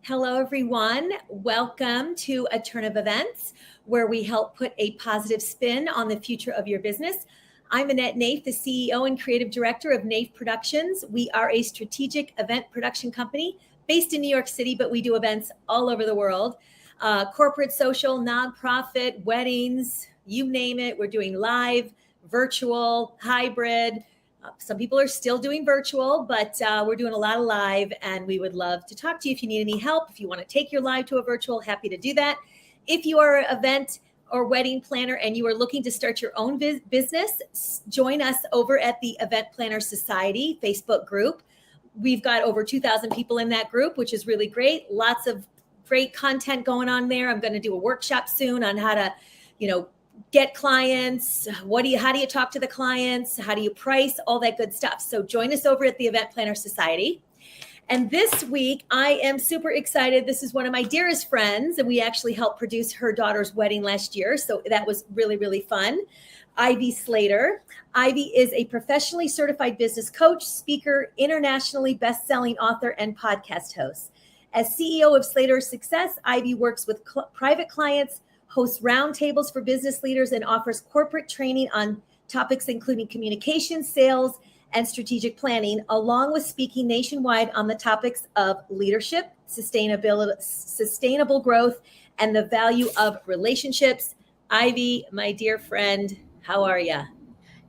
Hello, everyone. Welcome to A Turn of Events, where we help put a positive spin on the future of your business. I'm Annette Naif, the CEO and Creative Director of Naif Productions. We are a strategic event production company based in New York City, but we do events all over the world. Corporate, social, nonprofit, weddings, you name it. We're doing live, virtual, hybrid. Some people are still doing virtual, but we're doing a lot of live, and we would love to talk to you if you need any help. If you want to take your live to a virtual, happy to do that. If you are an event or wedding planner and you are looking to start your own business, join us over at the Event Planner Society Facebook group. We've got over 2,000 people in that group, which is really great. Lots of great content going on there. I'm going to do a workshop soon on how to, get clients. How do you talk to the clients? How do you price? All that good stuff. So join us over at the Event Planner Society. And this week, I am super excited. This is one of my dearest friends, and we actually helped produce her daughter's wedding last year. So that was really, really fun. Ivy Slater. Ivy is a professionally certified business coach, speaker, internationally best-selling author, and podcast host. As CEO of Slater Success, Ivy works with private clients, hosts roundtables for business leaders, and offers corporate training on topics including communication, sales, and strategic planning, along with speaking nationwide on the topics of leadership, sustainability, sustainable growth, and the value of relationships. Ivy, my dear friend, how are you?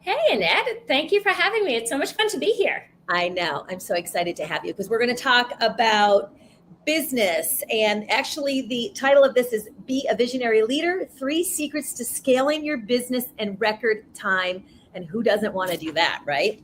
Hey, Annette. Thank you for having me. It's so much fun to be here. I know. I'm so excited to have you because we're going to talk about business. And actually, the title of this is Be a Visionary Leader, 3 Secrets to Scaling Your Business in Record Time. And who doesn't want to do that, right?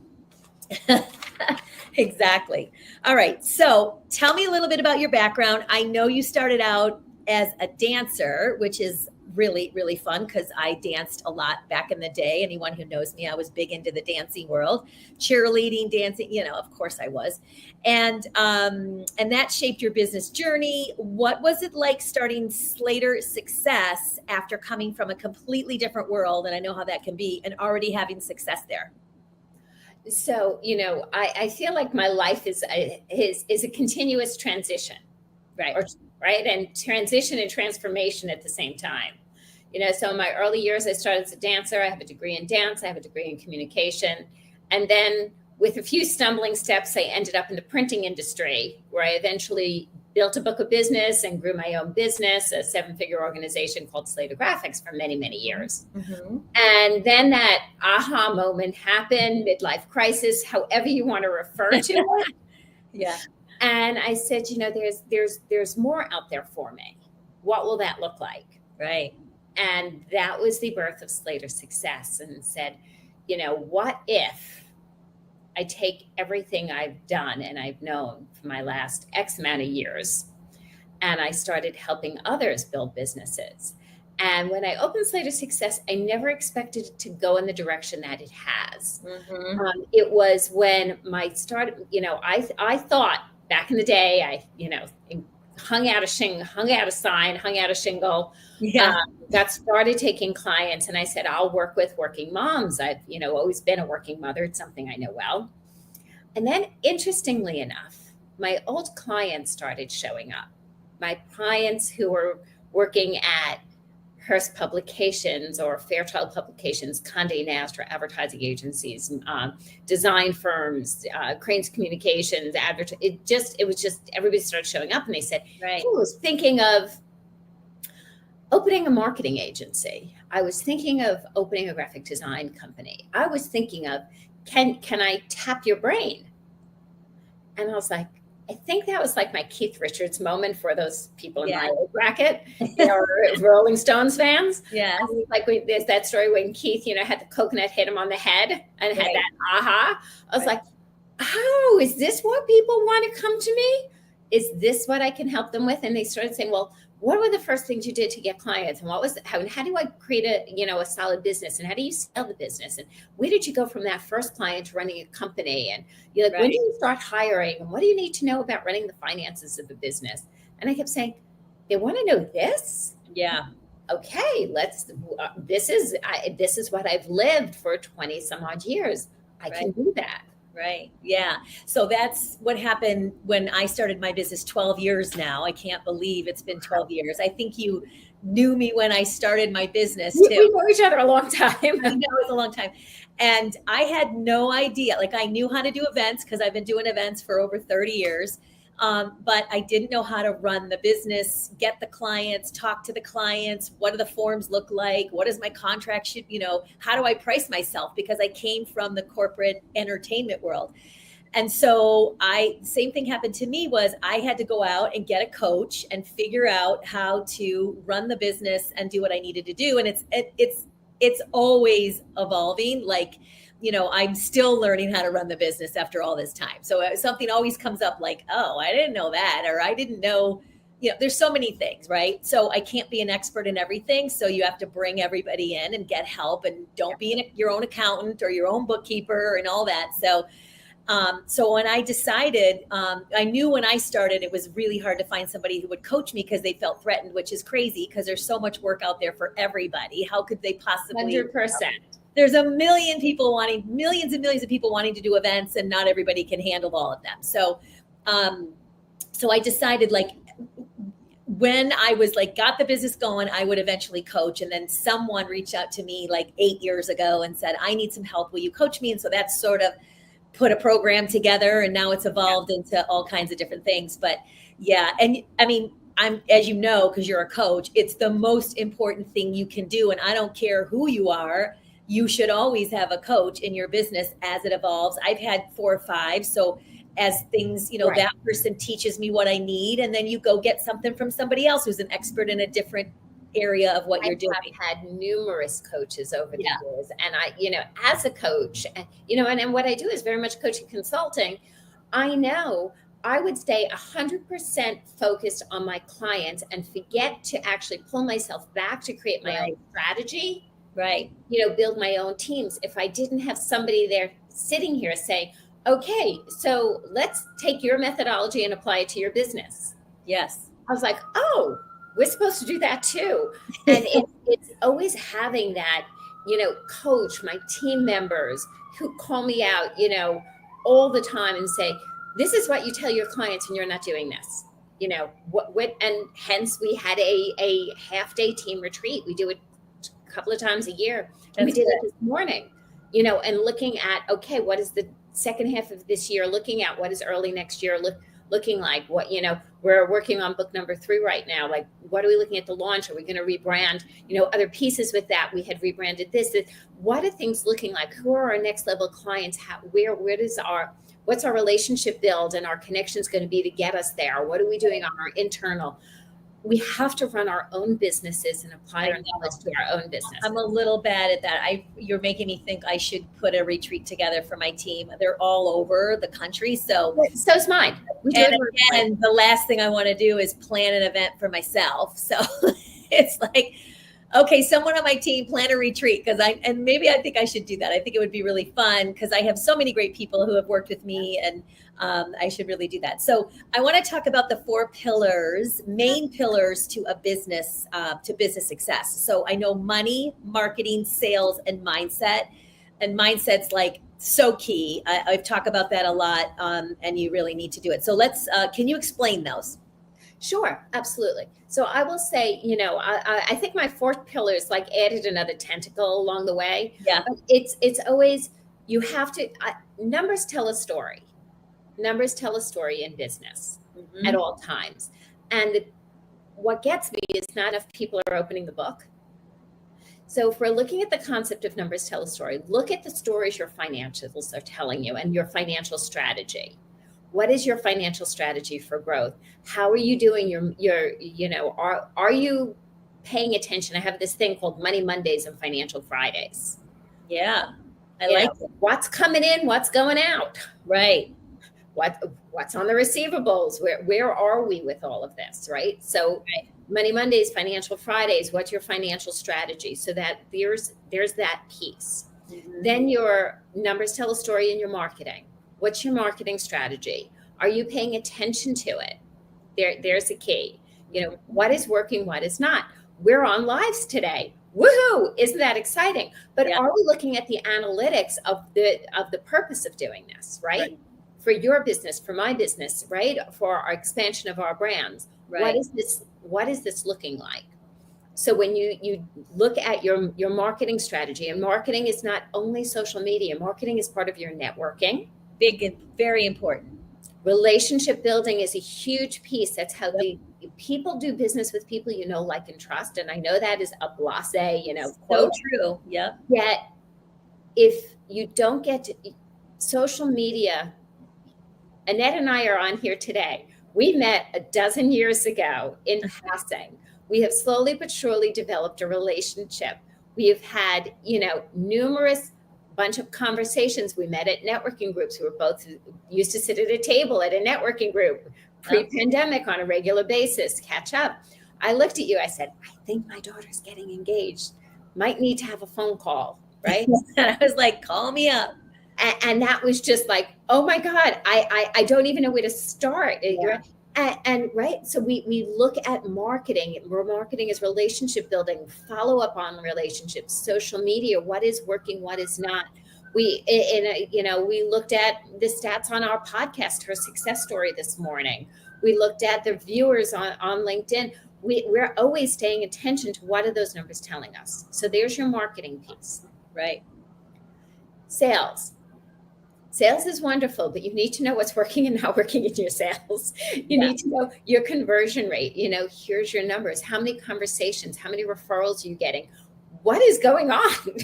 Exactly. All right. So tell me a little bit about your background. I know you started out as a dancer, which is really, really fun because I danced a lot back in the day. Anyone who knows me, I was big into the dancing world, cheerleading, dancing, of course I was. And that shaped your business journey. What was it like starting Slater Success after coming from a completely different world? And I know how that can be, and already having success there. So, I feel like my life is a continuous transition, right? Right. And transition and transformation at the same time. So in my early years, I started as a dancer. I have a degree in dance. I have a degree in communication. And then with a few stumbling steps, I ended up in the printing industry, where I eventually built a book of business and grew my own business, a 7-figure organization called Slater Graphics for many, many years. Mm-hmm. And then that aha moment happened, midlife crisis, however you want to refer to it. Yeah. And I said, there's more out there for me. What will that look like? Right. And that was the birth of Slater Success, and said, what if I take everything I've done and I've known for my last X amount of years, and I started helping others build businesses. And when I opened Slater Success, I never expected it to go in the direction that it has. Mm-hmm. It was when I started, I thought back in the day, I hung out a sign, hung out a shingle, got started taking clients. And I said, I'll work with working moms. I've, always been a working mother. It's something I know well. And then interestingly enough, my old clients started showing up. My clients who were working at Hearst Publications or Fairchild Publications, Condé Nast or advertising agencies, design firms, Cranes Communications, it was just everybody started showing up, and they said, right. I was thinking of opening a marketing agency. I was thinking of opening a graphic design company. I was thinking of, can I tap your brain? And I was like, I think that was like my Keith Richards moment for those people in my age bracket, Rolling Stones fans. Yeah. Like there's that story when Keith, had the coconut hit him on the head and had that aha. I was like, oh, is this what people want to come to me? Is this what I can help them with? And they started saying, well, what were the first things you did to get clients? And how do I create a solid business? And how do you sell the business? And where did you go from that first client to running a company? And you're like, when do you start hiring? And what do you need to know about running the finances of a business? And I kept saying, they want to know this? Yeah. Okay, this is what I've lived for 20 some odd years. I can do that. Right. Yeah. So that's what happened when I started my business 12 years now. I can't believe it's been 12 years. I think you knew me when I started my business too. We know each other a long time. I know it's a long time. And I had no idea. Like I knew how to do events because I've been doing events for over 30 years. But I didn't know how to run the business, get the clients, talk to the clients. What do the forms look like? What does my contract should, how do I price myself? Because I came from the corporate entertainment world. And so same thing happened to me was I had to go out and get a coach and figure out how to run the business and do what I needed to do. And it's always evolving. Like, I'm still learning how to run the business after all this time. So something always comes up like, oh, I didn't know that, or I didn't know, there's so many things, right? So I can't be an expert in everything. So you have to bring everybody in and get help, and don't be your own accountant or your own bookkeeper and all that. So when I decided, I knew when I started, it was really hard to find somebody who would coach me because they felt threatened, which is crazy because there's so much work out there for everybody. How could they possibly? 100%. There's millions and millions of people wanting to do events, and not everybody can handle all of them. So I decided, like, when I was like, got the business going, I would eventually coach. And then someone reached out to me like 8 years ago and said, I need some help. Will you coach me? And so that's sort of put a program together, and now it's evolved into all kinds of different things. But yeah. And I mean, as you know, because you're a coach, it's the most important thing you can do. And I don't care who you are, you should always have a coach in your business as it evolves. I've had 4 or 5. So as things, Right. That person teaches me what I need, and then you go get something from somebody else who's an expert in a different area of what you're doing. I've had numerous coaches over the years, and as a coach, and what I do is very much coaching consulting. I know I would stay 100% focused on my clients and forget to actually pull myself back to create my own strategy. Right. Build my own teams. If I didn't have somebody there sitting here say, okay, so let's take your methodology and apply it to your business. Yes. I was like, oh, we're supposed to do that too. And it's always having that, coach, my team members who call me out, all the time and say, this is what you tell your clients when you're not doing this. And hence we had a half-day team retreat. We do it a couple of times a year. And we did it this morning, and looking at, okay, what is the second half of this year looking at? What is early next year looking like? What, we're working on book number 3 right now. Like, what are we looking at the launch? Are we going to rebrand, other pieces with that? We had rebranded this. What are things looking like? Who are our next level clients? What's our relationship build and our connections going to be to get us there? What are we doing on our internal? We have to run our own businesses and apply our knowledge to our own business. I'm a little bad at that. You're making me think I should put a retreat together for my team. They're all over the country. So is mine. And the last thing I want to do is plan an event for myself. So it's like, okay, someone on my team plan a retreat, and maybe I think I should do that. I think it would be really fun because I have so many great people who have worked with me, and I should really do that. So I want to talk about the 4 main pillars to a business, to business success. So I know money, marketing, sales, and mindset. And mindset's like so key. I've talked about that a lot, and you really need to do it. So can you explain those? Sure, absolutely. So I will say, I think my 4th pillar is like added another tentacle along the way. Yeah. But it's always, you have to, numbers tell a story. Numbers tell a story in business at all times. And what gets me is not enough people are opening the book. So if we're looking at the concept of numbers tell a story, look at the stories your financials are telling you and your financial strategy. What is your financial strategy for growth? How are you doing are you paying attention? I have this thing called Money Mondays and Financial Fridays. Yeah. I like it. What's coming in, what's going out. Right. What's on the receivables? Where are we with all of this, right? So Money Mondays, Financial Fridays, what's your financial strategy? So that there's that piece. Mm-hmm. Then your numbers tell a story in your marketing. What's your marketing strategy? Are you paying attention to it? There's a key. What is working, what is not? We're on lives today. Woohoo! Isn't that exciting? But Yeah. are we looking at the analytics of the purpose of doing this, right? For your business, for my business, right? For our expansion of our brands. Right. What is this looking like? So when you look at your marketing strategy, and marketing is not only social media, marketing is part of your networking. Big and very important. Relationship building is a huge piece. That's how the people do business with people you know, like, and trust. And I know that is a blasé, quote. So true. Yep. Yet, if you don't get to social media, Annette and I are on here today. We met a dozen years ago in passing. We have slowly but surely developed a relationship. We have had, numerous bunch of conversations. We met at networking groups. We were both used to sit at a table at a networking group pre-pandemic on a regular basis, catch up. I looked at you. I said, I think my daughter's getting engaged. Might need to have a phone call, right? I was like, call me up. And that was just like, oh my God, I don't even know where to start. Yeah. And right. So we look at marketing. Marketing is relationship building, follow up on relationships, social media, what is working, what is not. We looked at the stats on our podcast, her success story this morning. We looked at the viewers on LinkedIn. We're always staying attention to what are those numbers telling us. So there's your marketing piece. Right. Sales is wonderful, but you need to know what's working and not working in your sales. You need to know your conversion rate. Here's your numbers. How many conversations, how many referrals are you getting? What is going on?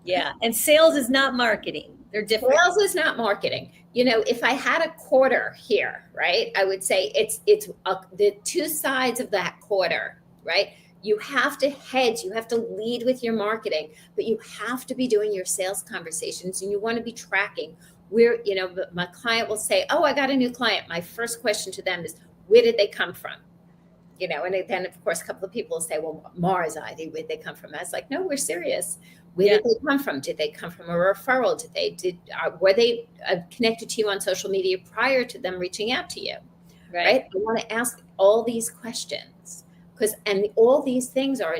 Yeah. And sales is not marketing. They're different. Sales is not marketing. If I had a quarter here, right, I would say it's the two sides of that quarter, right? You have to hedge, you have to lead with your marketing, but you have to be doing your sales conversations, and you want to be tracking where, my client will say, oh, I got a new client. My first question to them is, where did they come from? And then of course, a couple of people will say, well, Mars, where'd they come from? I was like, no, we're serious. Where did they come from? Did they come from a referral? Were they connected to you on social media prior to them reaching out to you? Right? I want to ask all these questions. And all these things are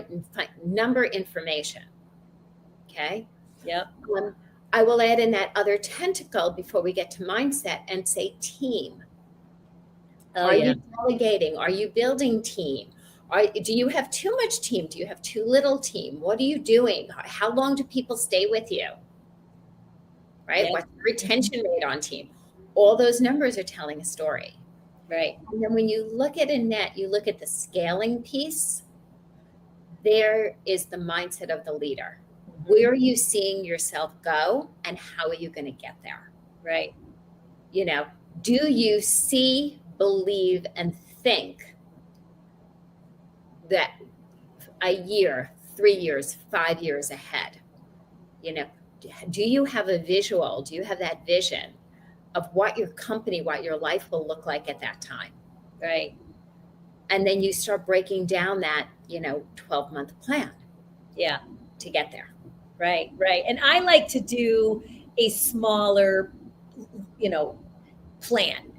number information. Okay. Yep. I will add in that other tentacle before we get to mindset and say team. Are you delegating? Are you building team? Do you have too much team? Do you have too little team? What are you doing? How long do people stay with you? Right? Yep. What's the retention rate on team? All those numbers are telling a story. Right. And then when you look at Annette, you look at the scaling piece. There is the mindset of the leader. Mm-hmm. Where are you seeing yourself go, and how are you going to get there? Right. Do you see, believe, and think that a year, 3 years, 5 years ahead? Do you have a visual? Do you have that vision of what your company, what your life will look like at that time? Right. And then you start breaking down that, 12-month plan. Yeah. To get there. Right. Right. And I like to do a smaller, plan.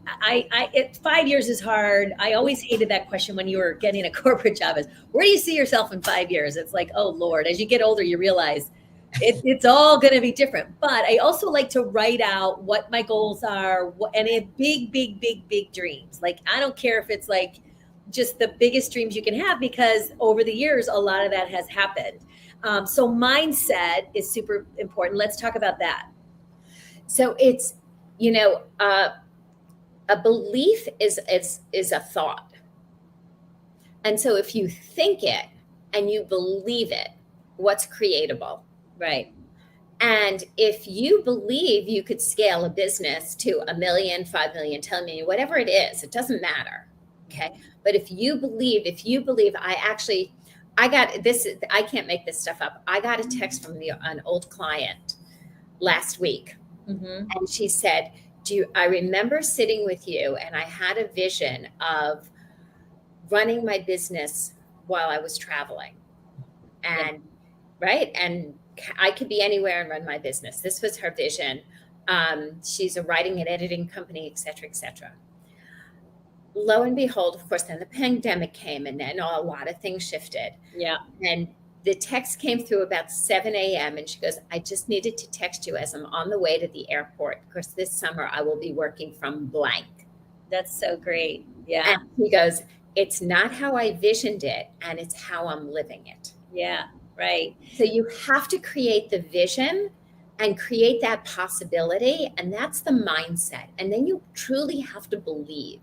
5 years is hard. I always hated that question when you were getting a corporate job is, where do you see yourself in 5 years? It's like, oh Lord, as you get older, you realize it's all going to be different. But I also like to write out what my goals are and have big, big, big, big dreams. Like, I don't care if it's like just the biggest dreams you can have, because over the years, a lot of that has happened. So mindset is super important. Let's talk about that. So it's, a belief is a thought. And so if you think it and you believe it, what's creatable? Right. And if you believe you could scale a business to 1 million, 5 million, 10 million, whatever it is, it doesn't matter. Okay. But if you believe, I got this, I can't make this stuff up. I got a text from an old client last week. Mm-hmm. And she said, I remember sitting with you, and I had a vision of running my business while I was traveling. And right. And I could be anywhere and run my business. This was her vision. She's a writing and editing company, et cetera, et cetera. Lo and behold, of course, then the pandemic came, and then a lot of things shifted. Yeah. And the text came through about 7 a.m. and she goes, I just needed to text you as I'm on the way to the airport because this summer I will be working from blank. That's so great. Yeah. And he goes, it's not how I visioned it, and it's how I'm living it. Yeah, right. So you have to create the vision and create that possibility, and that's the mindset. And then you truly have to believe.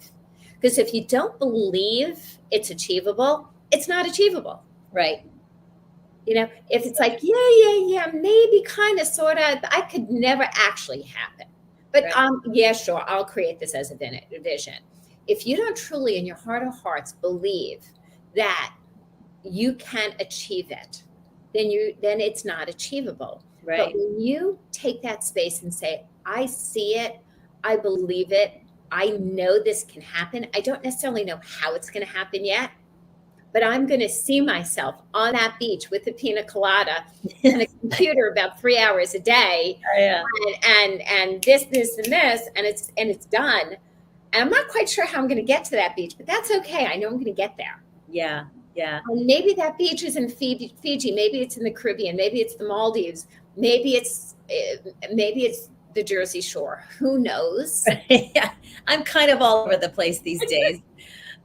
Because if you don't believe it's achievable, it's not achievable. Right. You know, if it's like, yeah, maybe, kind of, sort of, I could never actually happen. But right. Yeah, sure, I'll create this as a vision. If you don't truly, in your heart of hearts, believe that you can achieve it, then it's not achievable. Right. But when you take that space and say, I see it, I believe it, I know this can happen. I don't necessarily know how it's going to happen yet, but I'm going to see myself on that beach with a pina colada and a computer about 3 hours a day, and this, and it's done. And I'm not quite sure how I'm going to get to that beach, but that's okay. I know I'm going to get there. Yeah. Yeah. And maybe that beach is in Fiji. Maybe it's in the Caribbean. Maybe it's the Maldives. Maybe it's the Jersey Shore. Who knows? Yeah. I'm kind of all over the place these days.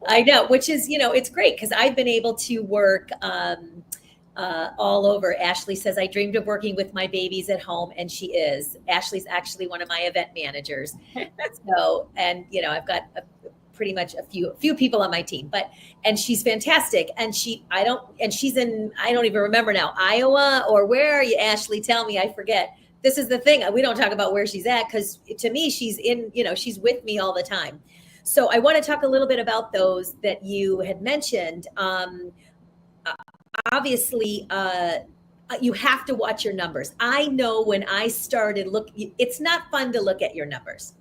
I know, which is, it's great because I've been able to work all over. Ashley says, I dreamed of working with my babies at home, and she is. Ashley's actually one of my event managers. So, and, I've got pretty much a few people on my team, and she's fantastic. And she's in, I don't even remember now, Iowa, or where are you, Ashley? Tell me, I forget. This is the thing. We don't talk about where she's at because to me, she's in, she's with me all the time. So I want to talk a little bit about those that you had mentioned. Obviously, you have to watch your numbers. I know when I started it's not fun to look at your numbers.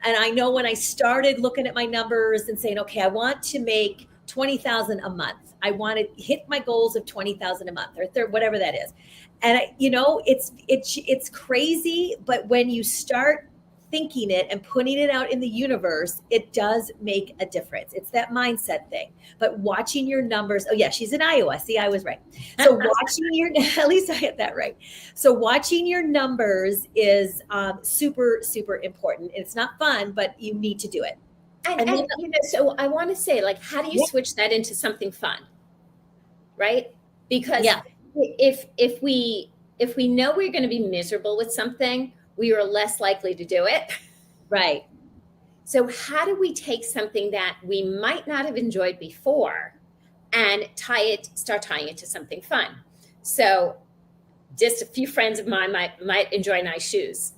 And I know when I started looking at my numbers and saying, okay, I want to make 20,000 a month. I want to hit my goals of 20,000 a month or whatever that is. And it's crazy, but when you start thinking it and putting it out in the universe, it does make a difference. It's that mindset thing. But watching your numbers, oh yeah, she's in Iowa. See, I was right. So at least I had that right. So watching your numbers is super, super important. It's not fun, but you need to do it. And so I want to say, like, how do you switch that into something fun? Right? Because if we know we're going to be miserable with something, we are less likely to do it. Right. So how do we take something that we might not have enjoyed before and start tying it to something fun? So just a few friends of mine might enjoy nice shoes.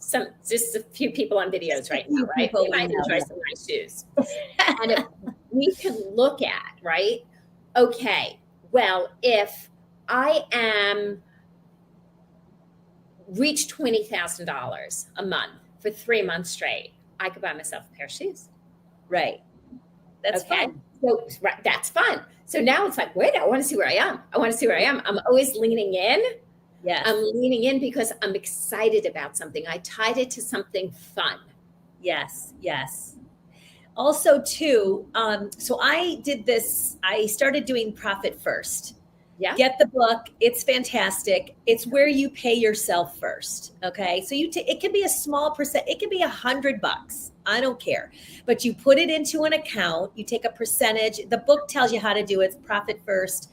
Just a few people on videos right now, right? They might enjoy some nice shoes. And if we can look at, right? Okay, well, if I reach $20,000 a month for 3 months straight, I could buy myself a pair of shoes. Right. That's fun. So that's fun. So now it's like, wait, I want to see where I am. I'm always leaning in. Yes. I'm leaning in because I'm excited about something. I tied it to something fun. Yes. Also too, so I did this, I started doing Profit First. Yeah. Get the book. It's fantastic. It's where you pay yourself first. Okay. So it can be a small percent. It can be $100. I don't care, but you put it into an account, you take a percentage. The book tells you how to do it. It's Profit First.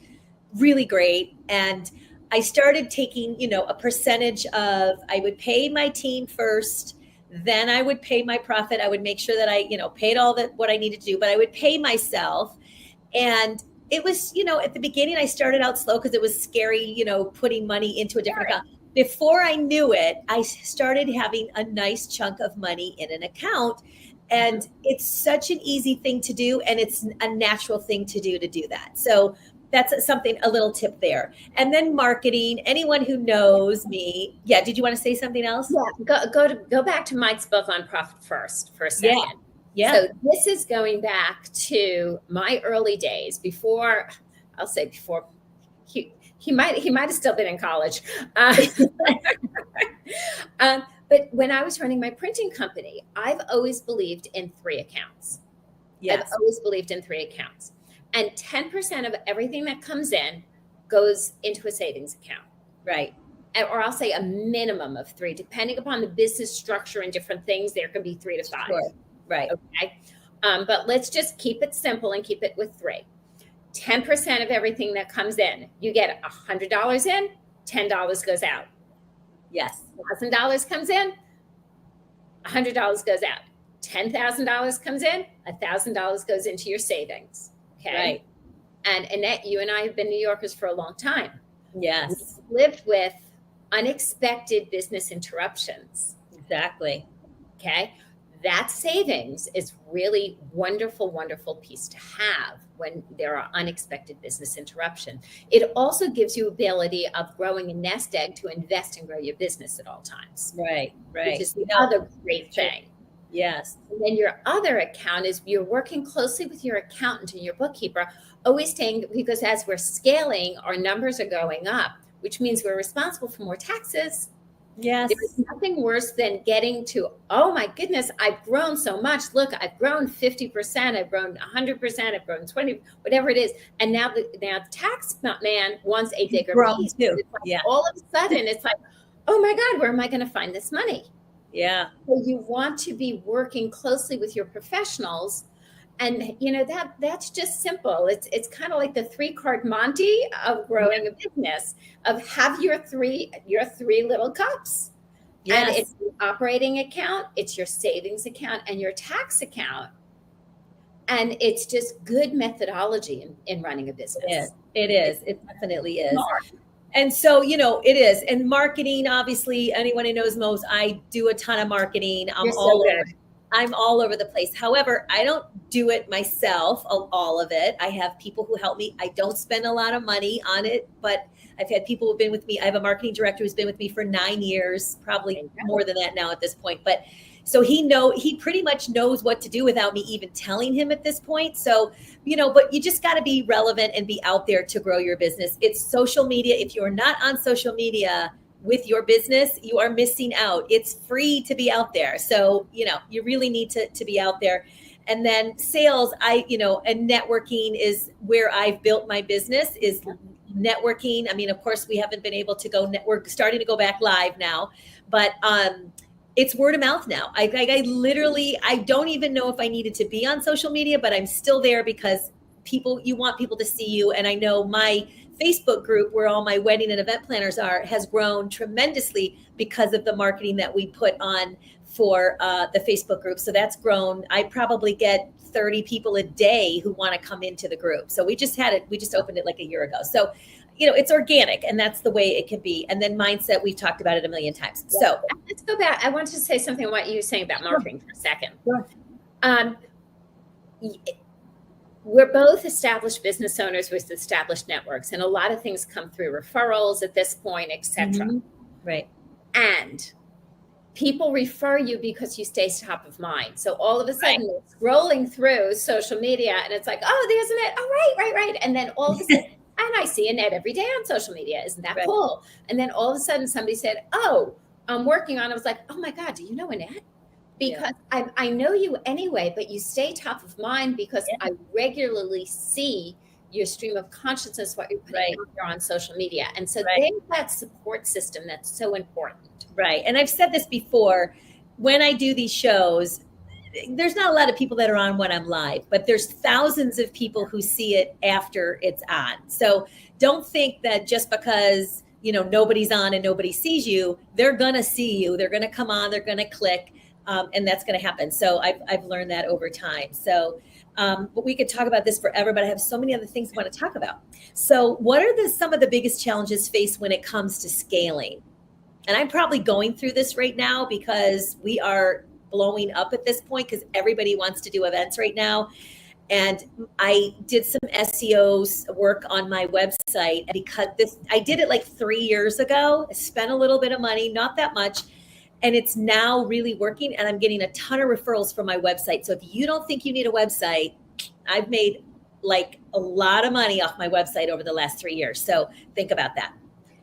Really great. And I started taking, a percentage I would pay my team first. Then I would pay my profit. I would make sure that I, paid all what I needed to do, but I would pay myself. And it was, at the beginning, I started out slow because it was scary, putting money into a different account. Before I knew it, I started having a nice chunk of money in an account. And it's such an easy thing to do. And it's a natural thing to do that. So that's a little tip there. And then marketing, anyone who knows me. Yeah. Did you want to say something else? Yeah. Go back to Mike's book on Profit First for a second. Yeah. So this is going back to my early days before he might have still been in college. But when I was running my printing company, I've always believed in 3 accounts. Yes. I've always believed in 3 accounts. And 10% of everything that comes in goes into a savings account. Right. Or I'll say a minimum of 3, depending upon the business structure and different things, there could be 3 to 5. Sure. Right. Okay. But let's just keep it simple and keep it with 3. 10% of everything that comes in, you get $100 in, $10 goes out. Yes. $1,000 comes in, $100 goes out. $10,000 comes in, $1,000 goes into your savings. Okay. Right. And Annette, you and I have been New Yorkers for a long time. Yes. We've lived with unexpected business interruptions. Exactly. Okay. That savings is really wonderful, wonderful piece to have when there are unexpected business interruption. It also gives you ability of growing a nest egg to invest and grow your business at all times. Right. Right. Which is the other great thing. Yes. And then your other account is you're working closely with your accountant and your bookkeeper, always saying, because as we're scaling, our numbers are going up, which means we're responsible for more taxes. Yes. There's nothing worse than getting to, oh my goodness, I've grown so much. Look, I've grown 50%, I've grown 100%, I've grown 20, whatever it is. And now the tax man wants a bigger piece. Too. Like yeah. all of a sudden, it's like, oh my God, where am I going to find this money? Yeah. So you want to be working closely with your professionals. And that's just simple. It's kind of like the 3-card Monty of growing a business, of have your three little cups. Yes. And it's the operating account, it's your savings account, and your tax account. And it's just good methodology in running a business. It is. It definitely is. And so, it is. And marketing, obviously, anyone who knows Mo's, I do a ton of marketing. I'm all over the place. However, I don't do it myself, all of it. I have people who help me. I don't spend a lot of money on it, but I've had people who've been with me. I have a marketing director who's been with me for 9 years, probably more than that now at this point. But so he pretty much knows what to do without me even telling him at this point. So, but you just got to be relevant and be out there to grow your business. It's social media. If you're not on social media with your business, you are missing out. It's free to be out there. So, you really need to be out there. And then sales, and networking is where I've built my business, is networking. I mean, of course, we haven't been able to go, we're starting to go back live now, but it's word of mouth now. I don't even know if I needed to be on social media, but I'm still there because you want people to see you. And I know my Facebook group, where all my wedding and event planners are, has grown tremendously because of the marketing that we put on for the Facebook group. So that's grown. I probably get 30 people a day who want to come into the group. So we just opened it like a year ago. So, it's organic, and that's the way it can be. And then mindset, we've talked about it a million times. So let's go back. I want to say something about what you were saying about marketing for a second. Sure. We're both established business owners with established networks, and a lot of things come through referrals at this point, etc. Mm-hmm. Right. And people refer you because you stay top of mind. So all of a sudden, they're scrolling through social media, and it's like, oh, there's Annette. Oh, right. And then all of a sudden, and I see Annette every day on social media. Isn't that cool? And then all of a sudden, somebody said, oh, I'm working on it. I was like, oh my God, do you know Annette? Because I know you anyway, but you stay top of mind because I regularly see your stream of consciousness, what you're putting out there on social media. And so there's that support system that's so important. Right. And I've said this before, when I do these shows, there's not a lot of people that are on when I'm live, but there's thousands of people who see it after it's on. So don't think that just because, nobody's on and nobody sees you, they're going to see you. They're going to come on, they're going to click. And that's going to happen. So I've learned that over time. So, but we could talk about this forever, but I have so many other things I want to talk about. So what are some of the biggest challenges faced when it comes to scaling? And I'm probably going through this right now because we are blowing up at this point because everybody wants to do events right now. And I did some SEO work on my website because I did it like 3 years ago. I spent a little bit of money, not that much. And it's now really working, and I'm getting a ton of referrals from my website. So if you don't think you need a website, I've made like a lot of money off my website over the last 3 years. So think about that.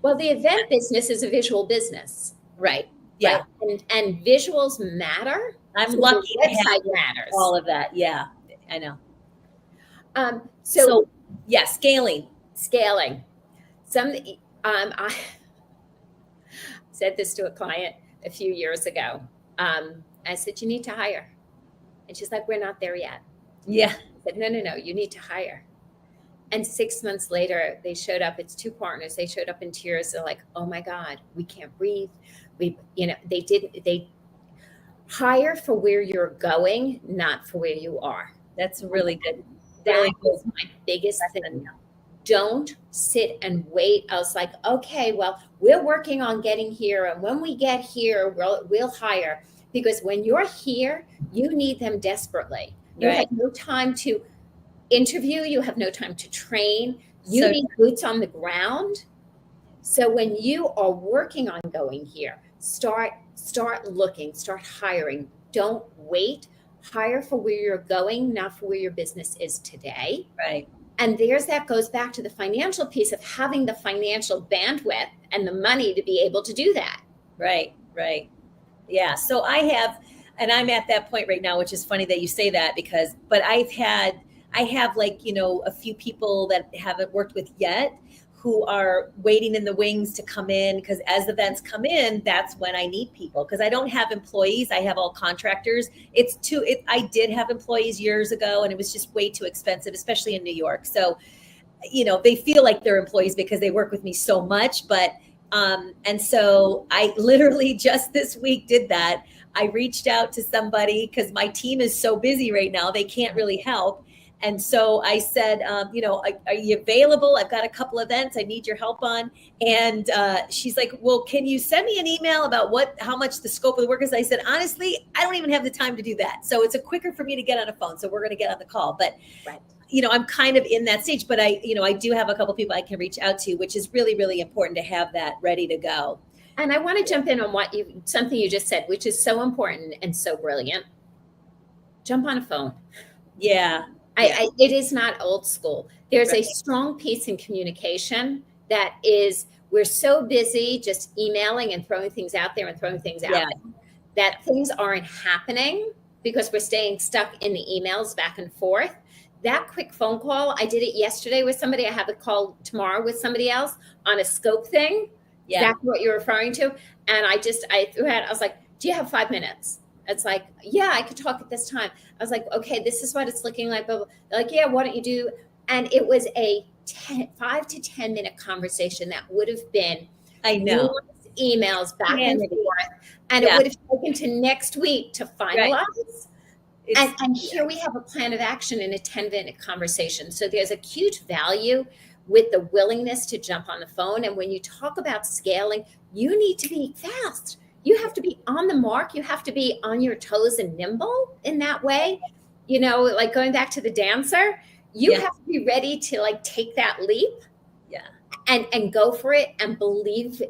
Well, the event business is a visual business. Right. Yeah. Right? And visuals matter. I'm lucky the website matters. All of that. Yeah, I know. So yeah, scaling. I said this to a client a few years ago. I said, you need to hire. And she's like, we're not there yet. Yeah. I said, no, you need to hire. And 6 months later, they showed up. It's two partners. They showed up in tears. They're like, oh my God, we can't breathe. They hire for where you're going, not for where you are. That's really good. That Really was my biggest thing. Don't sit and wait. I was like, okay, well, we're working on getting here. And when we get here, we'll hire. Because when you're here, you need them desperately. You have no time to interview. You have no time to train. You need boots on the ground. So when you are working on going here, start looking, start hiring. Don't wait. Hire for where you're going, not for where your business is today. Right. And that goes back to the financial piece of having the financial bandwidth and the money to be able to do that. Right. Yeah. So and I'm at that point right now, which is funny that you say that but I have like, a few people that haven't worked with yet who are waiting in the wings to come in, because as events come in, that's when I need people, because I don't have employees. I have all contractors. I did have employees years ago, and it was just way too expensive, especially in New York. So, they feel like they're employees because they work with me so much. But, and so I literally just this week did that. I reached out to somebody because my team is so busy right now. They can't really help. And so I said, are you available? I've got a couple events I need your help on. And she's like, well, can you send me an email about how much the scope of the work is? I said, honestly, I don't even have the time to do that. So it's quicker for me to get on a phone. So we're going to get on the call. But, I'm kind of in that stage. But I do have a couple people I can reach out to, which is really, really important to have that ready to go. And I want to jump in on something you just said, which is so important and so brilliant. Jump on a phone. Yeah. It is not old school. There's a strong piece in communication that is, we're so busy just emailing and throwing things out there that things aren't happening because we're staying stuck in the emails back and forth. That quick phone call, I did it yesterday with somebody. I have a call tomorrow with somebody else on a scope thing. Yeah. Exactly what you're referring to. And I threw out, I was like, do you have 5 minutes? It's like, yeah, I could talk at this time. I was like, okay, this is what it's looking like. They're like, yeah, why don't you do? And it was a 5 to 10 minute conversation that would have been, emails back and forth. And it would have taken to next week to finalize. And here we have a plan of action in a 10-minute conversation. So there's a huge value with the willingness to jump on the phone. And when you talk about scaling, you need to be fast. You have to be on the mark. You have to be on your toes and nimble in that way. Like going back to the dancer, you have to be ready to take that leap and go for it and believe,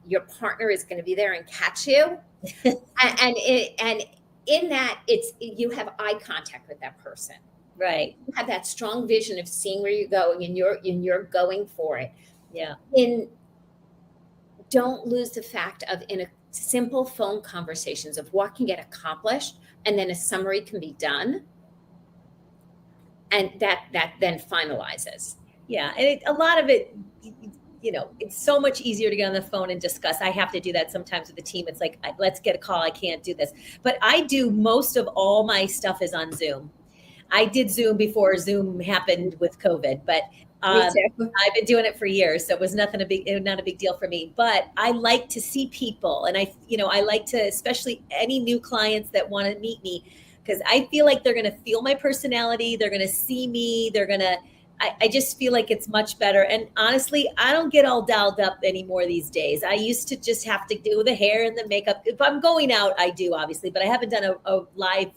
your partner is going to be there and catch you. and in that, you have eye contact with that person. Right. You have that strong vision of seeing where you're going and you're going for it. Yeah. Don't lose the fact of in a simple phone conversations of what can get accomplished, and then a summary can be done, and that then finalizes. Yeah, and a lot of it, it's so much easier to get on the phone and discuss. I have to do that sometimes with the team. It's like, let's get a call. I can't do this, but I do most of all my stuff is on Zoom. I did Zoom before Zoom happened with COVID, but I've been doing it for years, so it was not a big deal for me. But I like to see people, and I like to, especially any new clients that want to meet me, because I feel like they're going to feel my personality, they're going to see me, I just feel like it's much better. And honestly, I don't get all dialed up anymore these days. I used to just have to do the hair and the makeup. If I'm going out, I do, obviously, but I haven't done a live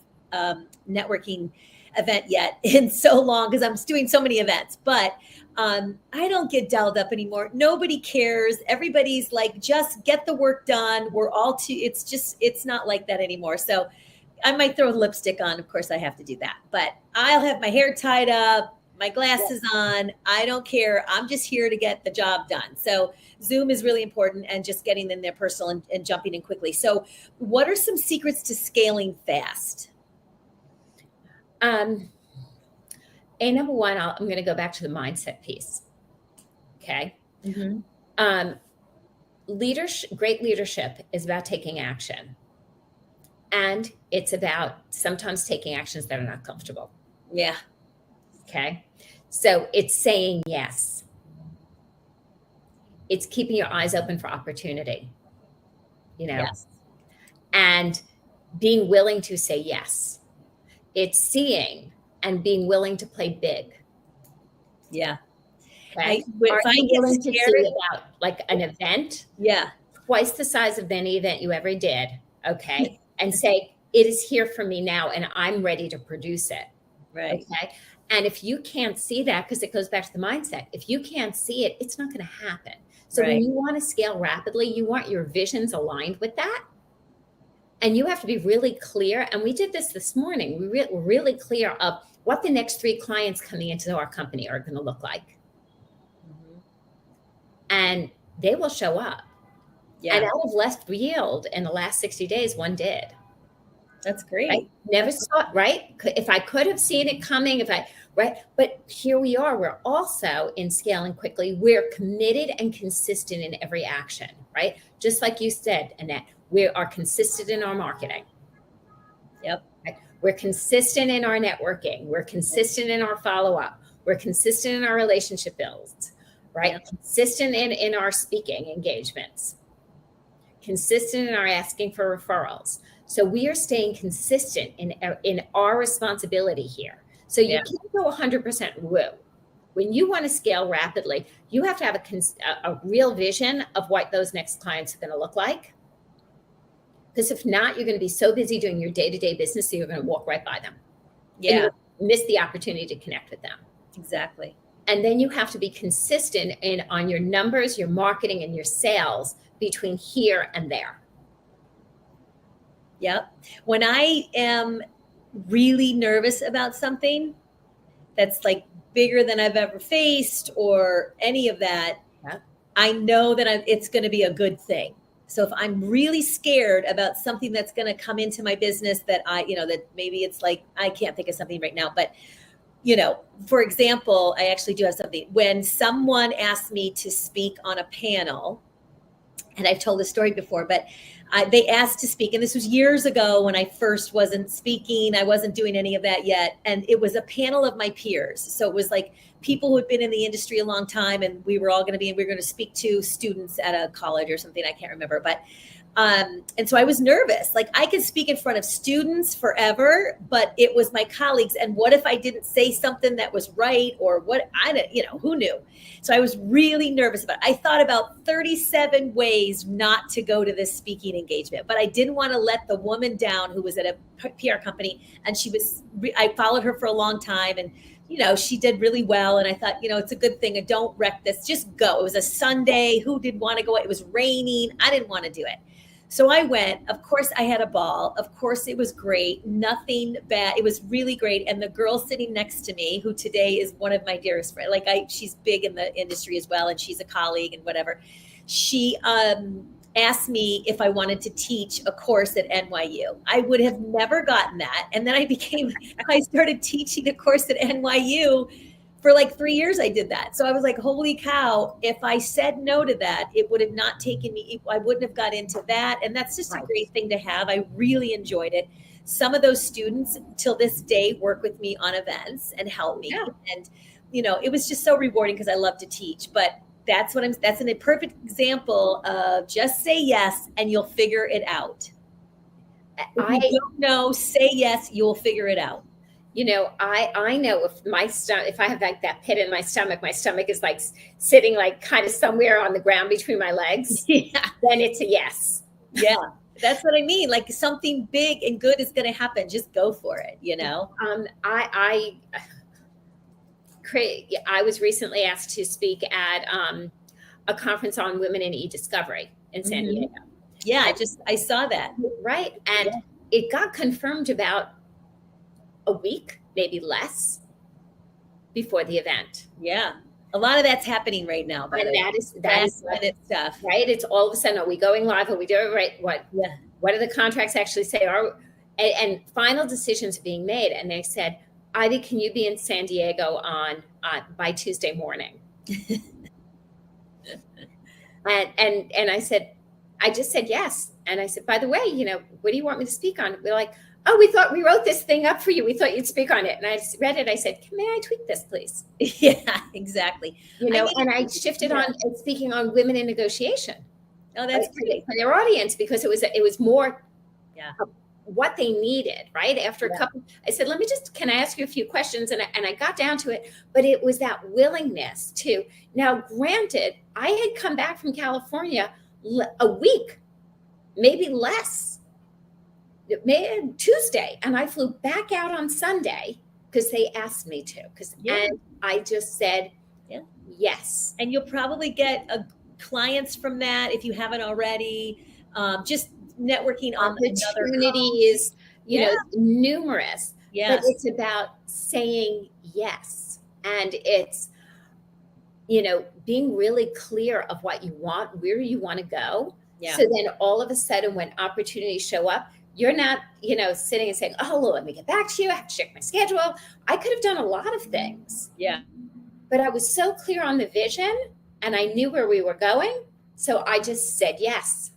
networking event yet in so long because I'm doing so many events. But I don't get dialed up anymore. Nobody cares. Everybody's like, just get the work done. It's not like that anymore. So I might throw lipstick on. Of course, I have to do that. But I'll have my hair tied up, my glasses on. I don't care. I'm just here to get the job done. So Zoom is really important, and just getting in there personal and jumping in quickly. So what are some secrets to scaling fast? Number one, I'm going to go back to the mindset piece. Okay. Mm-hmm. Great leadership is about taking action. And it's about sometimes taking actions that are not comfortable. Yeah. Okay. So it's saying yes. It's keeping your eyes open for opportunity, Yes. and being willing to say yes. It's seeing and being willing to play big. Yeah. Okay. If Are I you get willing to scared, see about like an event yeah. twice the size of any event you ever did? Okay. And say, it is here for me now and I'm ready to produce it. Right. Okay. And if you can't see that, because it goes back to the mindset, if you can't see it, it's not going to happen. So Right. when you want to scale rapidly, you want your visions aligned with that. And you have to be really clear. And we did this morning. We're really clear of what the next 3 clients coming into our company are going to look like. Mm-hmm. And they will show up. Yeah. And out of left yield in the last 60 days, 1 did. That's great. Right? Never saw it, right? If I could have seen it coming, right? But here we are. We're also in scaling quickly. We're committed and consistent in every action, right? Just like you said, Annette, we are consistent in our marketing. Yep. Right? We're consistent in our networking. We're consistent in our follow-up. We're consistent in our relationship builds, right? Yep. Consistent in our speaking engagements. Consistent in our asking for referrals. So we are staying consistent in our responsibility here. So you can't go 100% woo. When you want to scale rapidly, you have to have a real vision of what those next clients are going to look like. Because if not, you're going to be so busy doing your day-to-day business that you're going to walk right by them. Yeah. And you'll miss the opportunity to connect with them. Exactly. And then you have to be consistent on your numbers, your marketing, and your sales between here and there. Yep. When I am really nervous about something that's like bigger than I've ever faced or any of that, Yep. I know that it's going to be a good thing. So if I'm really scared about something that's going to come into my business that that maybe it's like, I can't think of something right now, but for example, I actually do have something. When someone asked me to speak on a panel, and I've told this story before, but they asked to speak, and this was years ago when I first wasn't speaking. I wasn't doing any of that yet. And it was a panel of my peers. So it was like people who had been in the industry a long time, and we were going to speak to students at a college or something. I can't remember, but and so I was nervous. Like, I could speak in front of students forever, but it was my colleagues. And what if I didn't say something that was right, or what? Who knew? So I was really nervous about it. I thought about 37 ways not to go to this speaking engagement, but I didn't want to let the woman down who was at a PR company. And I followed her for a long time, and she did really well. And I thought, it's a good thing. And don't wreck this. Just go. It was a Sunday. Who did want to go? It was raining. I didn't want to do it. So I went. Of course, I had a ball. Of course, it was great. Nothing bad. It was really great. And the girl sitting next to me, who today is one of my dearest friends, she's big in the industry as well, and she's a colleague and whatever. She asked me if I wanted to teach a course at NYU. I would have never gotten that. And then I started teaching a course at NYU. For like 3 years, I did that. So I was like, holy cow, if I said no to that, it would have not taken me, I wouldn't have got into that. And that's just a great thing to have. I really enjoyed it. Some of those students till this day work with me on events and help me. Yeah. And, it was just so rewarding because I love to teach. But that's a perfect example of just say yes and you'll figure it out. If you don't know, say yes, you'll figure it out. I know if I have like that pit in my stomach is like sitting like kind of somewhere on the ground between my legs, then it's a yes. Yeah, that's what I mean. Like, something big and good is going to happen. Just go for it, I was recently asked to speak at a conference on women in e-discovery in San Diego. Yeah, I saw that. Right. And it got confirmed about a week, maybe less, before the event. Yeah. A lot of that's happening right now. And that is stuff. Right. It's all of a sudden, are we going live? Are we doing it right? What do the contracts actually say? And final decisions are being made. And they said, Ivy, can you be in San Diego by Tuesday morning? And I said, I just said yes. And I said, by the way, what do you want me to speak on? We're like, oh, we wrote this thing up for you. We thought you'd speak on it. And I read it. I said, may I tweak this, please? Yeah, exactly. And I shifted on speaking on women in negotiation. Oh, that's great. For their audience, because it was more Yeah. what they needed, right? After a couple, I said, can I ask you a few questions? And I got down to it, but it was that willingness to. Now, granted, I had come back from California a week, maybe less, maybe Tuesday, and I flew back out on Sunday because they asked me to, and I just said, yes. And you'll probably get clients from that if you haven't already. Just networking on opportunities, numerous. Yes. But it's about saying yes, and it's being really clear of what you want, where you want to go. Yeah. So then all of a sudden, when opportunities show up, you're not sitting and saying, oh, well, let me get back to you, I have to check my schedule. I could have done a lot of things, but I was so clear on the vision and I knew where we were going, so I just said yes.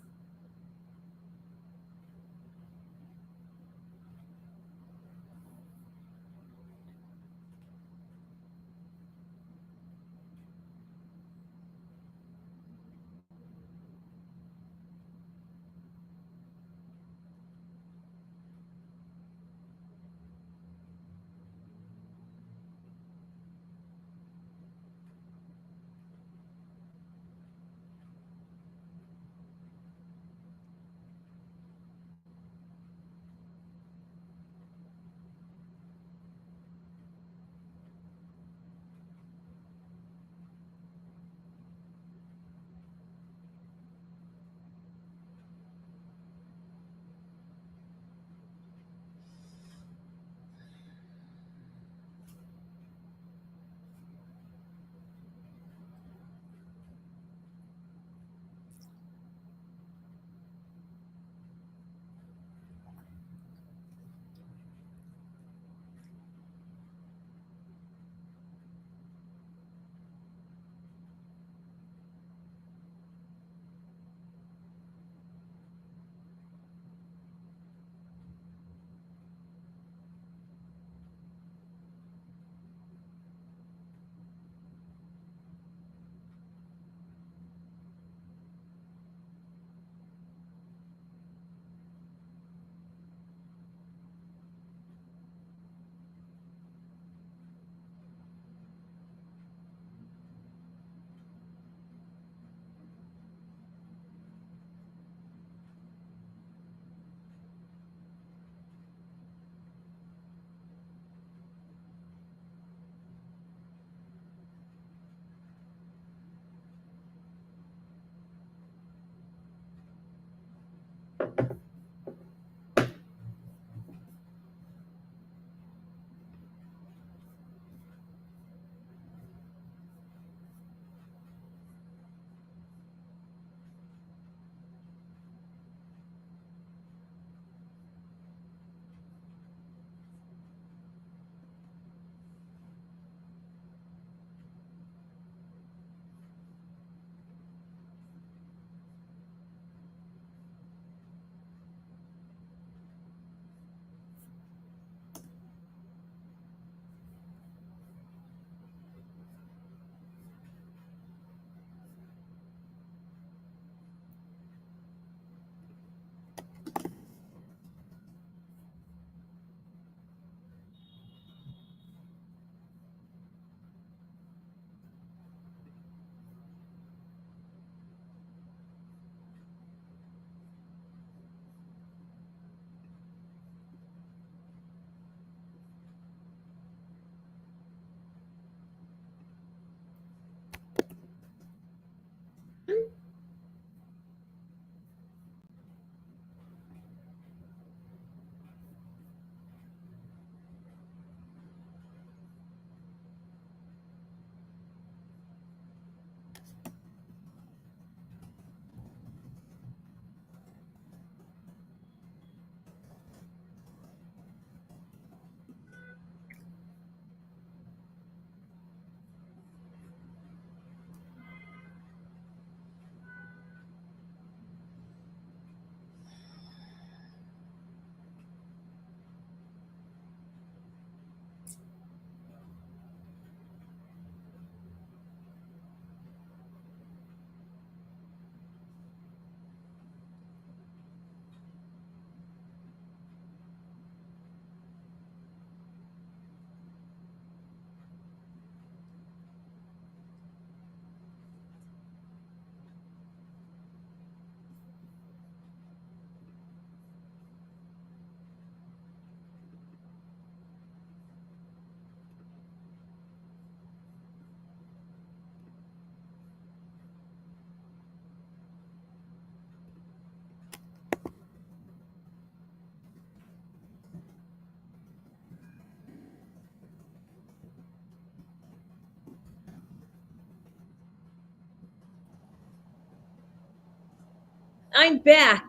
I'm back.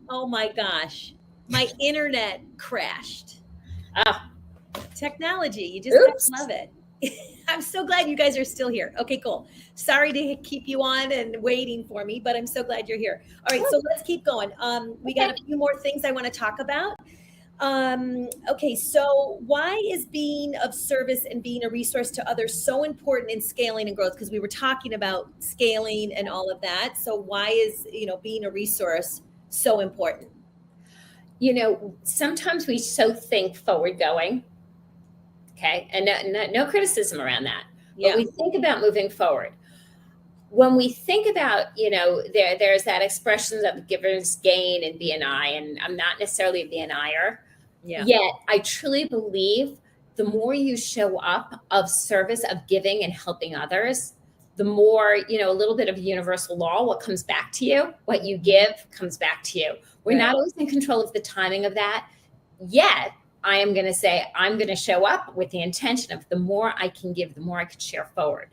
Oh my gosh. My internet crashed. Ah, Technology, you just gotta oops. love it. I'm so glad you guys are still here. Okay, cool. Sorry to keep you on and waiting for me, but I'm so glad you're here. All right, so let's keep going. We got a few more things I want to talk about. Okay, so why is being of service and being a resource to others so important in scaling and growth? Because we were talking about scaling and all of that. So why is, being a resource so important? Sometimes we so think forward going, okay, and no criticism around that, but Yeah. we think about moving forward. When we think about, there's that expression of givers gain and BNI, and I'm not necessarily a BNIer, Yeah. yet I truly believe the more you show up of service, of giving and helping others, the more, a little bit of universal law, what comes back to you, what you give comes back to you. We're Right. not always in control of the timing of that, yet I am going to say, I'm going to show up with the intention of the more I can give, the more I can share forward.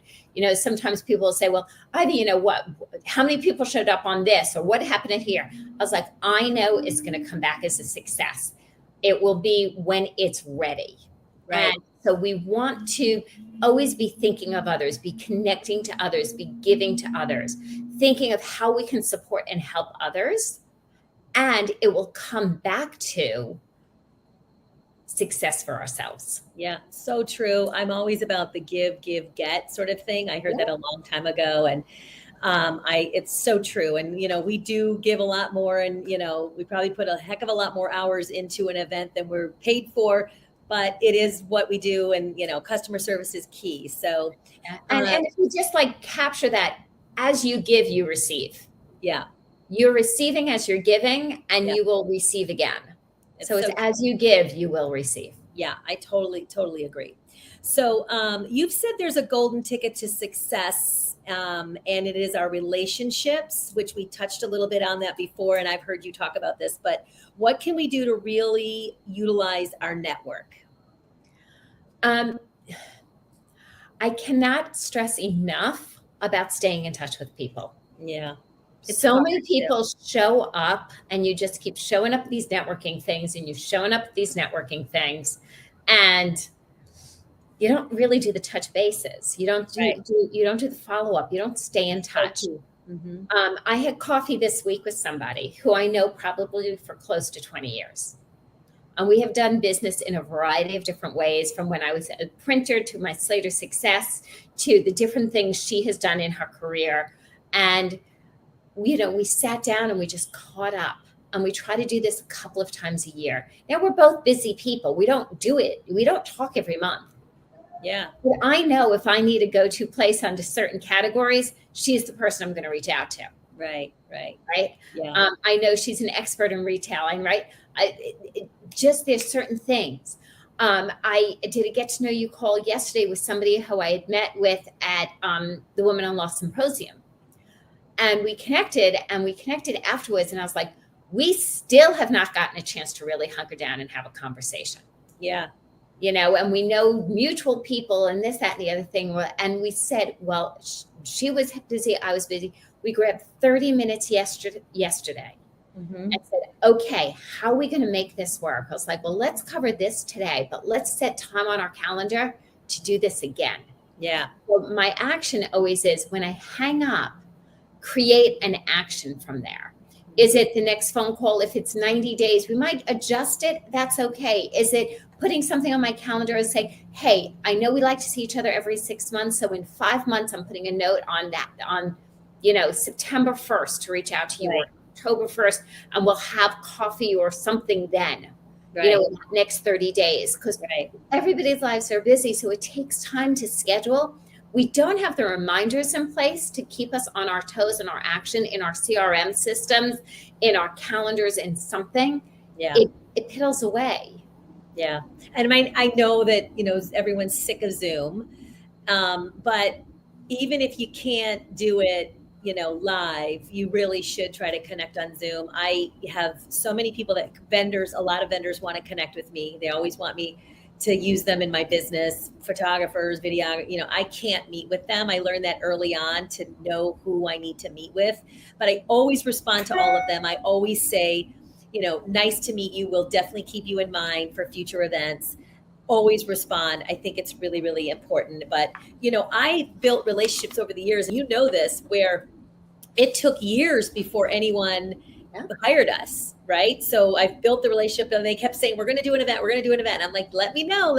Sometimes people will say, well, Ivy, how many people showed up on this or what happened in here? I was like, I know it's going to come back as a success. It will be when it's ready. Right. And so we want to always be thinking of others, be connecting to others, be giving to others, thinking of how we can support and help others. And it will come back to success for ourselves. Yeah, so true. I'm always about the give, give, get sort of thing. I heard that a long time ago, and it's so true. And we do give a lot more, and we probably put a heck of a lot more hours into an event than we're paid for, but it is what we do, and customer service is key. So, and if you just like capture that, as you give, you receive. Yeah, you're receiving as you're giving, and Yeah. you will receive again. So it's so as you give, you will receive. Yeah, I totally agree. So you've said there's a golden ticket to success, and it is our relationships, which we touched a little bit on that before, and I've heard you talk about this. But what can we do to really utilize our network? I cannot stress enough about staying in touch with people. Yeah. So many people show up, and you just keep showing up at these networking things, and you're showing up at these networking things, and you don't really do the touch bases. You don't do, Right. you don't do the follow-up. You don't stay in touch. Mm-hmm. I had coffee this week with somebody who I know probably for close to 20 years. And we have done business in a variety of different ways, from when I was a printer to my Slater Success to the different things she has done in her career. And, we sat down and we just caught up. And we try to do this a couple of times a year. Now, we're both busy people. We don't do it. We don't talk every month. Yeah. But I know if I need a go-to place under certain categories, she's the person I'm going to reach out to. Right. Yeah. I know she's an expert in retailing, right? Just there's certain things. I did a get to know you call yesterday with somebody who I had met with at the Women on Law Symposium. And we connected afterwards. And I was like, we still have not gotten a chance to really hunker down and have a conversation. Yeah. And we know mutual people and this, that, and the other thing. And we said, well, she was busy. I was busy. We grabbed 30 minutes yesterday Mm-hmm. and said, okay, how are we going to make this work? I was like, well, let's cover this today, but let's set time on our calendar to do this again. Yeah. So my action always is, when I hang up, create an action from there. Is it the next phone call? If it's 90 days, we might adjust it. That's okay. Is it putting something on my calendar and say, hey, I know we like to see each other every 6 months. So in 5 months, I'm putting a note on that, on, September 1st to reach out to you, Right. or October 1st, and we'll have coffee or something then, Right. in the next 30 days. Because everybody's lives are busy. So it takes time to schedule. We don't have the reminders in place to keep us on our toes in our action, in our CRM systems, in our calendars, in something. Yeah. It piddles away. Yeah. And I know that, everyone's sick of Zoom. But even if you can't do it, live, you really should try to connect on Zoom. I have so many people a lot of vendors want to connect with me. They always want me to use them in my business, photographers, video, I can't meet with them. I learned that early on to know who I need to meet with, but I always respond to all of them. I always say, nice to meet you. We'll definitely keep you in mind for future events. Always respond. I think it's really, really important. But, I built relationships over the years, and this, where it took years before anyone hired us, right? So I've built the relationship, and they kept saying, we're going to do an event. We're going to do an event. I'm like, let me know.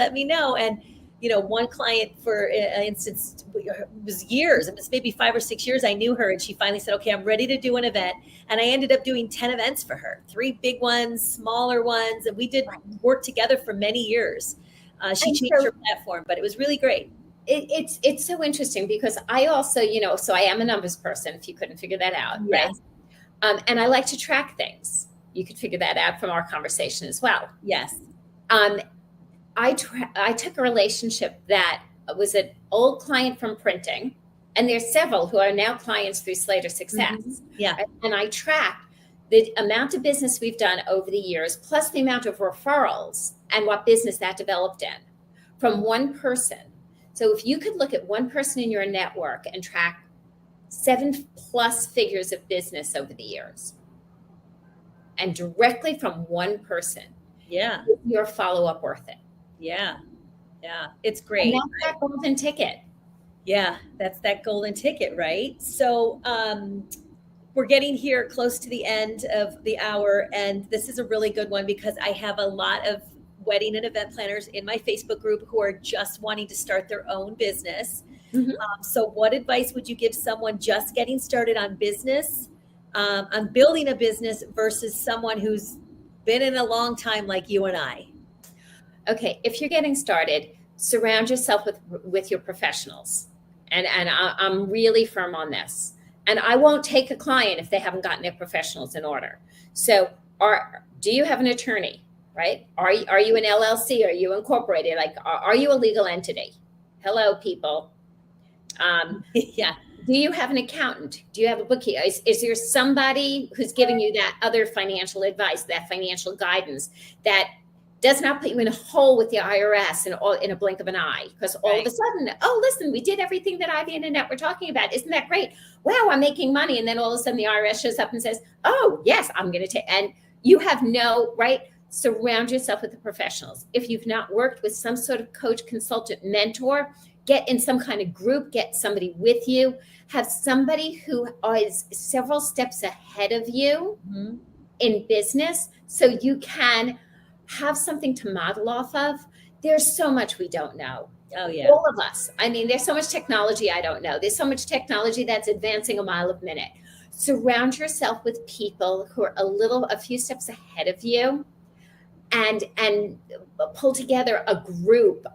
And, one client, for instance, it was years. It was maybe 5 or 6 years. I knew her, and she finally said, okay, I'm ready to do an event. And I ended up doing 10 events for her, 3 big ones, smaller ones. And we did work together for many years. She changed her platform, but it was really great. It's so interesting because I also, so I am a numbers person, if you couldn't figure that out, right? And I like to track things. You could figure that out from our conversation as well. Yes. I took a relationship that was an old client from printing, and there's several who are now clients through Slater Success. Mm-hmm. Yeah. And I tracked the amount of business we've done over the years, plus the amount of referrals and what business that developed in from one person. So if you could look at one person in your network and track 7+ figures of business over the years, and directly from one person, is your follow-up worth it? Yeah. It's great. And that's that golden ticket. Yeah, that's that golden ticket, right? So we're getting here close to the end of the hour, and this is a really good one because I have a lot of wedding and event planners in my Facebook group who are just wanting to start their own business. Mm-hmm. So what advice would you give someone just getting started on business, on building a business, versus someone who's been in a long time like you and I? Okay, if you're getting started, surround yourself with your professionals. And I'm really firm on this. And I won't take a client if they haven't gotten their professionals in order. So do you have an attorney, right? Are you an LLC? Are you incorporated? Like, are you a legal entity? Hello, people. Yeah. Do you have an accountant? Do you have a bookkeeper? Is there somebody who's giving you that other financial advice, that financial guidance that does not put you in a hole with the IRS in a blink of an eye? Because all of a sudden, listen, we did everything that Ivy and Annette were talking about. Isn't that great? Wow, I'm making money. And then all of a sudden the IRS shows up and says, oh, yes, I'm going to take, and you have surround yourself with the professionals. If you've not worked with some sort of coach, consultant, mentor, get in some kind of group, get somebody with you, have somebody who is several steps ahead of you in business so you can have something to model off of. There's so much we don't know. Oh, yeah. All of us. I mean, there's so much technology I don't know. There's so much technology that's advancing a mile a minute. Surround yourself with people who are a few steps ahead of you, and pull together a group.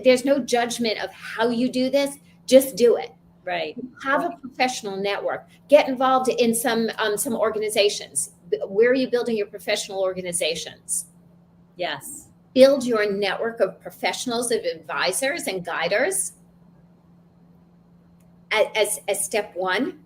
There's no judgment of how you do this. Just do it. Right. Have a professional network. Get involved in some organizations. Where are you building your professional organizations? Yes. Build your network of professionals, of advisors and guiders as step one,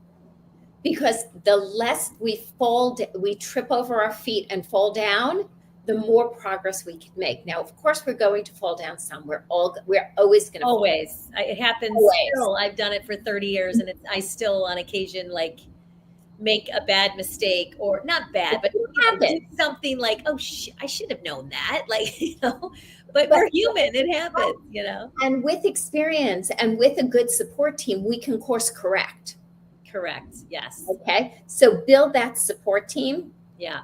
because the less we trip over our feet and fall down, the more progress we can make. Now, of course, we're going to fall down some. We're always going to always. It happens. Always. Still, I've done it for 30 years, and I still, on occasion, make a bad mistake, or not bad, but do something like, I should have known that, but we're human. It happens, And with experience and with a good support team, we can course correct. Correct. Yes. Okay. So build that support team. Yeah.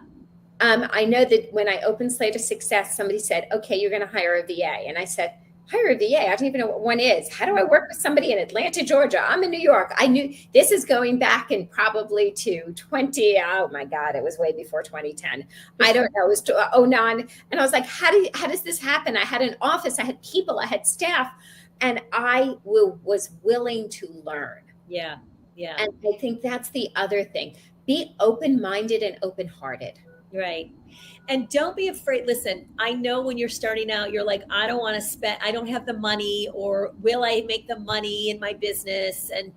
I know that when I opened Slater Success, somebody said, okay, you're going to hire a VA. And I said, hire a VA? I don't even know what one is. How do I work with somebody in Atlanta, Georgia? I'm in New York. I knew this is going back in probably to 20. Oh my God, it was way before 2010. I don't know. It was 2009. And I was like, how does this happen? I had an office, I had people, I had staff, and I was willing to learn. Yeah. Yeah. And I think that's the other thing. Be open-minded and open-hearted. Right. And don't be afraid. Listen, I know when you're starting out, you're like, I don't want to spend, I don't have the money, or will I make the money in my business? And,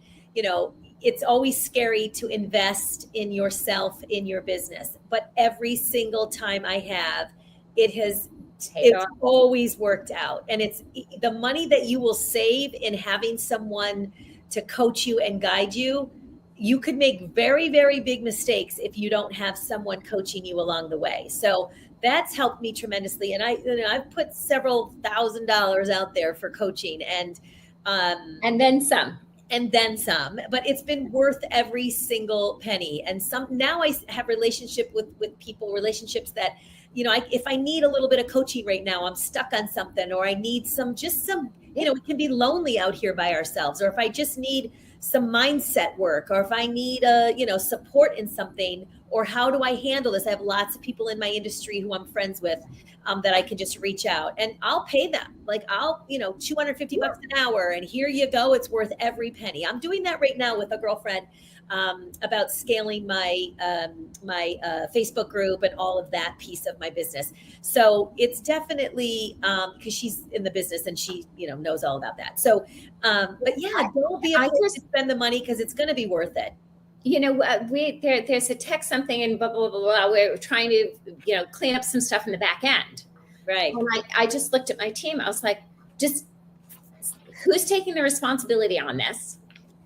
it's always scary to invest in yourself, in your business. But every single time I have, it has It's always worked out. And it's the money that you will save in having someone to coach you and guide you. You could make very, very big mistakes if you don't have someone coaching you along the way. So that's helped me tremendously. And I've put several $1,000s out there for coaching and then some. And then some, but it's been worth every single penny. And now I have relationships that, if I need a little bit of coaching right now, I'm stuck on something, or I need some, we can be lonely out here by ourselves, or if I just need some mindset work, or if I need support in something, or how do I handle this? I have lots of people in my industry who I'm friends with that I can just reach out, and I'll pay them. Like $250 an hour, and here you go. It's worth every penny. I'm doing that right now with a girlfriend about scaling my Facebook group and all of that piece of my business. So it's definitely because she's in the business and she knows all about that. So but yeah, don't be afraid to spend the money, because it's going to be worth it. There's a tech something and blah, blah, blah, blah. We're trying to, clean up some stuff in the back end. Right. And I just looked at my team. I was like, just who's taking the responsibility on this?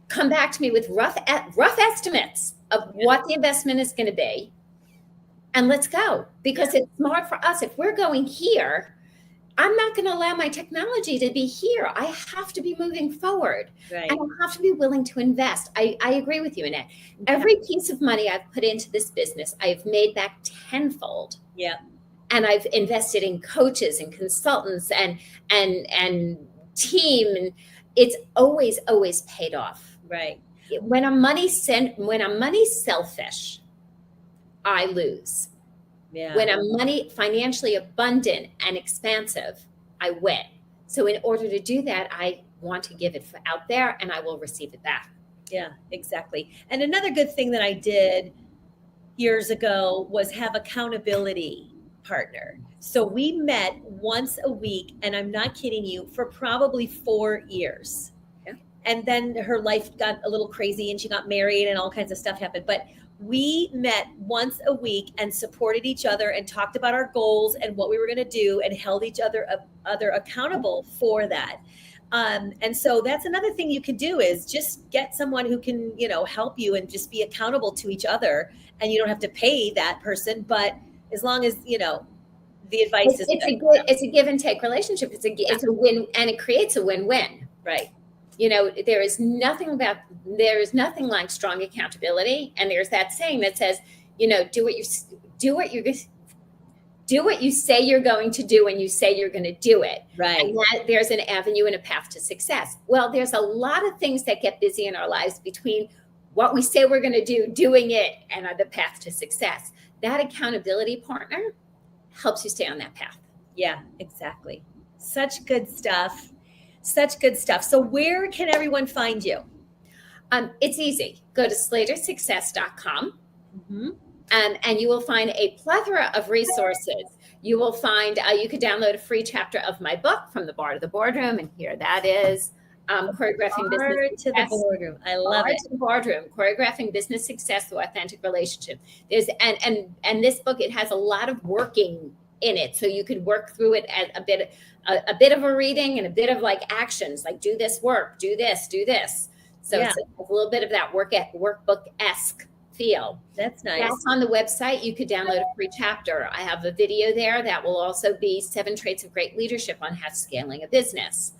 Come back to me with rough estimates of what the investment is going to be. And let's go, because it's smart for us. If we're going here, I'm not going to allow my technology to be here. I have to be moving forward. Right. And I have to be willing to invest. I agree with you, Annette. Every piece of money I've put into this business, I've made back tenfold. Yeah. And I've invested in coaches and consultants and team. And it's always paid off. Right. When I'm money selfish, I lose. Yeah. When I'm financially abundant and expansive, I win. So in order to do that, I want to give it out there, and I will receive it back. Yeah, exactly. And another good thing that I did years ago was have accountability partner. So we met once a week, and I'm not kidding you, for probably 4 years. Yeah. And then her life got a little crazy and she got married and all kinds of stuff happened. But we met once a week and supported each other and talked about our goals and what we were going to do, and held each other accountable for that. And so that's another thing you can do, is just get someone who can, help you and just be accountable to each other. And you don't have to pay that person, but as long as, the advice it's a give and take relationship. It's a win, and it creates a win-win. Right. There is nothing like strong accountability. And there's that saying that says, do what you say you're going to do, and you say you're going to do it. Right. And that there's an avenue and a path to success. Well, there's a lot of things that get busy in our lives between what we say we're going to do, doing it, and the path to success. That accountability partner helps you stay on that path. Yeah, exactly. Such good stuff. So where can everyone find you? It's easy. Go to slatersuccess.com. Mm-hmm. And you will find a plethora of resources. You will find, you could download a free chapter of my book, From the Bar to the Boardroom. And here that is, choreographing business to the boardroom. I love it. To the boardroom, choreographing business success through authentic relationship. And this book, it has a lot of working in it. So you could work through it at a bit of a reading and a bit of like actions, like do this work, do this. So It's a little bit of that workbook-esque feel. That's nice. That's on the website. You could download a free chapter. I have a video there that will also be 7 traits of great leadership on how scaling a business.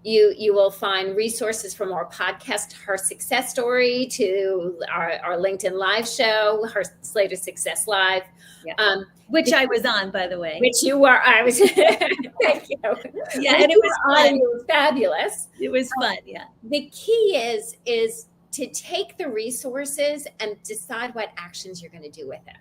You will find resources from our podcast, Her Success Story, to our LinkedIn Live show, Her Slater Success Live. Yeah. Which I was on, by the way. Which you were. I was. Thank you. Yeah, and it was fun. It was fabulous. It was fun. Yeah. The key is to take the resources and decide what actions you're going to do with it.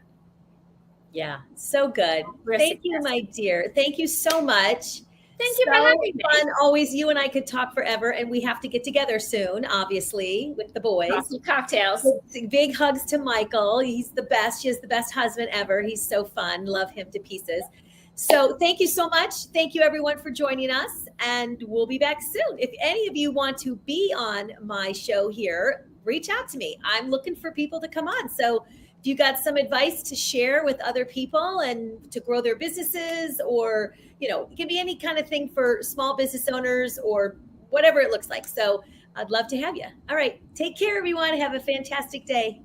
Yeah. So good. Thank you, my dear. Thank you so much. Thank you for having me. Fun. Always, you and I could talk forever, and we have to get together soon, obviously, with the boys. Awesome cocktails. Big hugs to Michael. He's the best. She has the best husband ever. He's so fun. Love him to pieces. So thank you so much. Thank you, everyone, for joining us, and we'll be back soon. If any of you want to be on my show here, reach out to me. I'm looking for people to come on. So if you got some advice to share with other people and to grow their businesses, or, it can be any kind of thing for small business owners or whatever it looks like. So I'd love to have you. All right. Take care, everyone. Have a fantastic day.